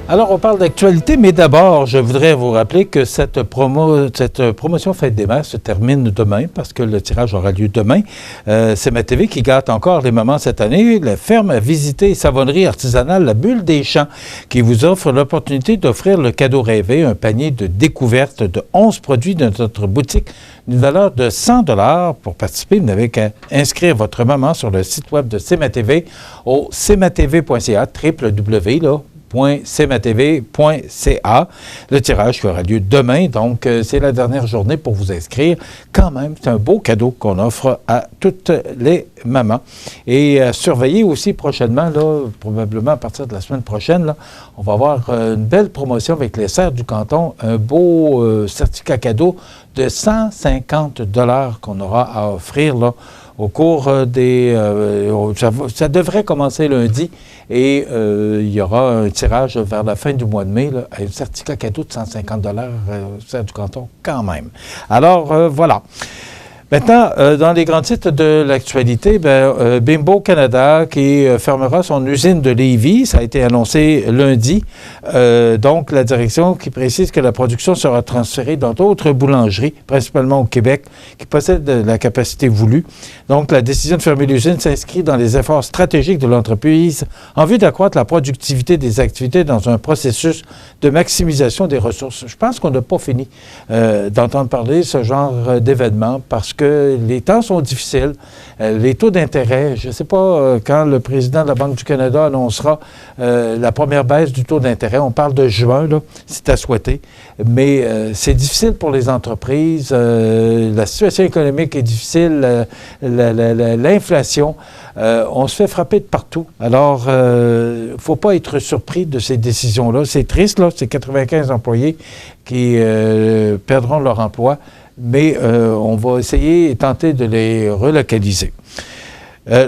Alors, on parle d'actualité, mais d'abord, je voudrais vous rappeler que cette promotion Fête des Mères se termine demain, parce que le tirage aura lieu demain. C'est ma TV qui gâte encore les mamans cette année. La ferme à visiter et savonnerie artisanale La Bulle des Champs, qui vous offre l'opportunité d'offrir le cadeau rêvé, un panier de découverte de 11 produits de notre boutique, d'une valeur de 100 $. Pour participer, vous n'avez qu'à inscrire votre maman sur le site web de CMA-TV au cmatv.ca, www.cmatv.ca. Le tirage qui aura lieu demain, donc c'est la dernière journée pour vous inscrire. Quand même, c'est un beau cadeau qu'on offre à toutes les mamans. Et surveillez aussi prochainement, là, probablement à partir de la semaine prochaine, là, on va avoir une belle promotion avec les serres du canton, un beau certificat cadeau de 150 $ qu'on aura à offrir là, au cours des... ça devrait commencer lundi et il y aura un tirage vers la fin du mois de mai, là, un certificat cadeau de 150 $ serre du canton quand même. Alors, voilà. Maintenant, dans les grands titres de l'actualité, Bimbo Canada qui fermera son usine de Lévis, ça a été annoncé lundi. Donc, la direction qui précise que la production sera transférée dans d'autres boulangeries, principalement au Québec, qui possèdent la capacité voulue. Donc, la décision de fermer l'usine s'inscrit dans les efforts stratégiques de l'entreprise en vue d'accroître la productivité des activités dans un processus de maximisation des ressources. Je pense qu'on n'a pas fini d'entendre parler de ce genre d'événement parce que les temps sont difficiles. Les taux d'intérêt, je ne sais pas quand le président de la Banque du Canada annoncera la première baisse du taux d'intérêt. On parle de juin, là, c'est à souhaiter. Mais c'est difficile pour les entreprises. La situation économique est difficile. L'inflation, on se fait frapper de partout. Alors, il ne faut pas être surpris de ces décisions-là. C'est triste, là. C'est 95 employés qui perdront leur emploi. Mais on va essayer et tenter de les relocaliser.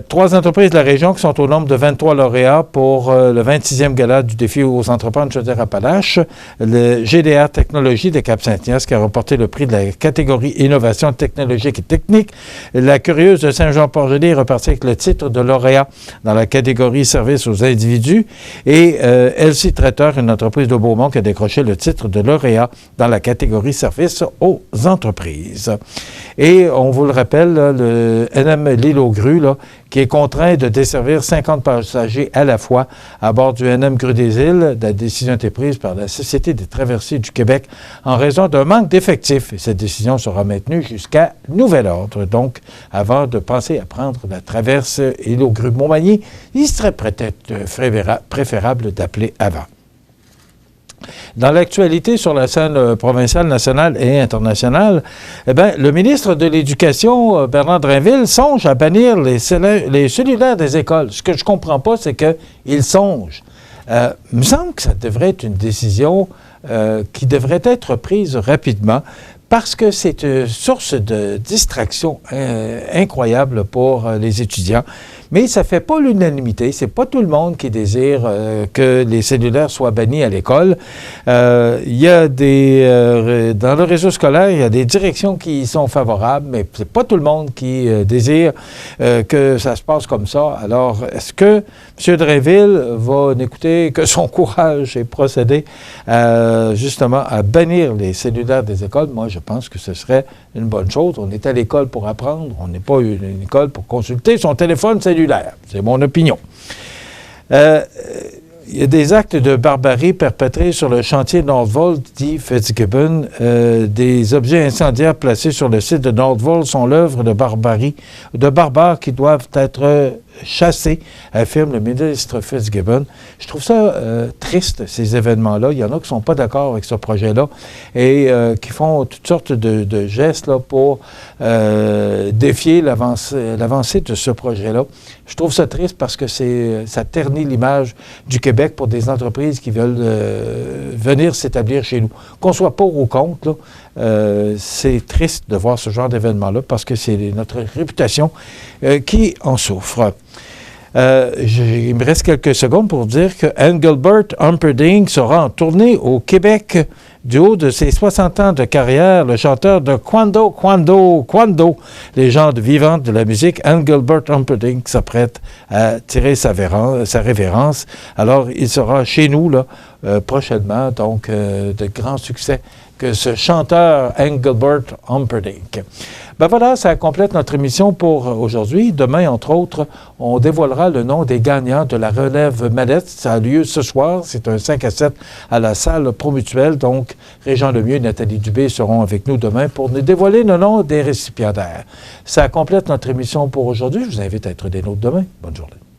3 entreprises de la région qui sont au nombre de 23 lauréats pour le 26e gala du défi aux entrepreneurs de Chaudière-Appalaches. Le GDR Technologie de Cap-Saint-Ignace qui a remporté le prix de la catégorie Innovation technologique et technique. La Curieuse de Saint-Jean-Port-Joli est repartie avec le titre de lauréat dans la catégorie Services aux individus. Et LC Traiteur, une entreprise de Beaumont, qui a décroché le titre de lauréat dans la catégorie Services aux entreprises. Et on vous le rappelle, là, le NM L'Île aux Grues, là, qui est contraint de desservir 50 passagers à la fois à bord du NM Grue des Îles. La décision a été prise par la Société des traversiers du Québec en raison d'un manque d'effectifs. Et cette décision sera maintenue jusqu'à nouvel ordre. Donc, avant de penser à prendre la traverse Île aux Grues Montmagny, il serait peut-être préférable d'appeler avant. Dans l'actualité sur la scène provinciale, nationale et internationale, le ministre de l'Éducation, Bernard Drinville, songe à bannir les cellulaires des écoles. Ce que je ne comprends pas, c'est qu'il songe. Il me semble que ça devrait être une décision qui devrait être prise rapidement parce que c'est une source de distraction incroyable pour les étudiants. Mais ça ne fait pas l'unanimité. C'est pas tout le monde qui désire que les cellulaires soient bannis à l'école. Il y a dans le réseau scolaire, il y a des directions qui sont favorables, mais c'est pas tout le monde qui désire que ça se passe comme ça. Alors, est-ce que M. Drainville va n'écouter que son courage et procéder justement à bannir les cellulaires des écoles? Moi, je pense que ce serait une bonne chose. On est à l'école pour apprendre. On n'est pas une école pour consulter son téléphone cellulaire. C'est mon opinion. Il y a des actes de barbarie perpétrés sur le chantier Northvolt, dit Fitzgibbon. Des objets incendiaires placés sur le site de Northvolt sont l'œuvre de barbares qui doivent être chassés, affirme le ministre Fitzgibbon. Je trouve ça triste, ces événements-là. Il y en a qui ne sont pas d'accord avec ce projet-là et qui font toutes sortes de gestes là, pour défier l'avancée de ce projet-là. Je trouve ça triste parce que ça ternit l'image du Québec pour des entreprises qui veulent venir s'établir chez nous. Qu'on soit pour ou contre, là, c'est triste de voir ce genre d'événement-là parce que c'est notre réputation qui en souffre. Il me reste quelques secondes pour dire que Engelbert Humperdinck sera en tournée au Québec Du haut de ses 60 ans de carrière, le chanteur de Quando, légende vivante de la musique, Engelbert Humperdinck s'apprête à tirer sa révérence. Alors, il sera chez nous là, prochainement, donc de grands succès que ce chanteur Engelbert Humperdinck. Ben voilà, ça complète notre émission pour aujourd'hui. Demain, entre autres, on dévoilera le nom des gagnants de la relève Mallette. Ça a lieu ce soir. C'est un 5 à 7 à la salle Promutuelle. Donc, Régent Lemieux et Nathalie Dubé seront avec nous demain pour nous dévoiler le nom des récipiendaires. Ça complète notre émission pour aujourd'hui. Je vous invite à être des nôtres demain. Bonne journée.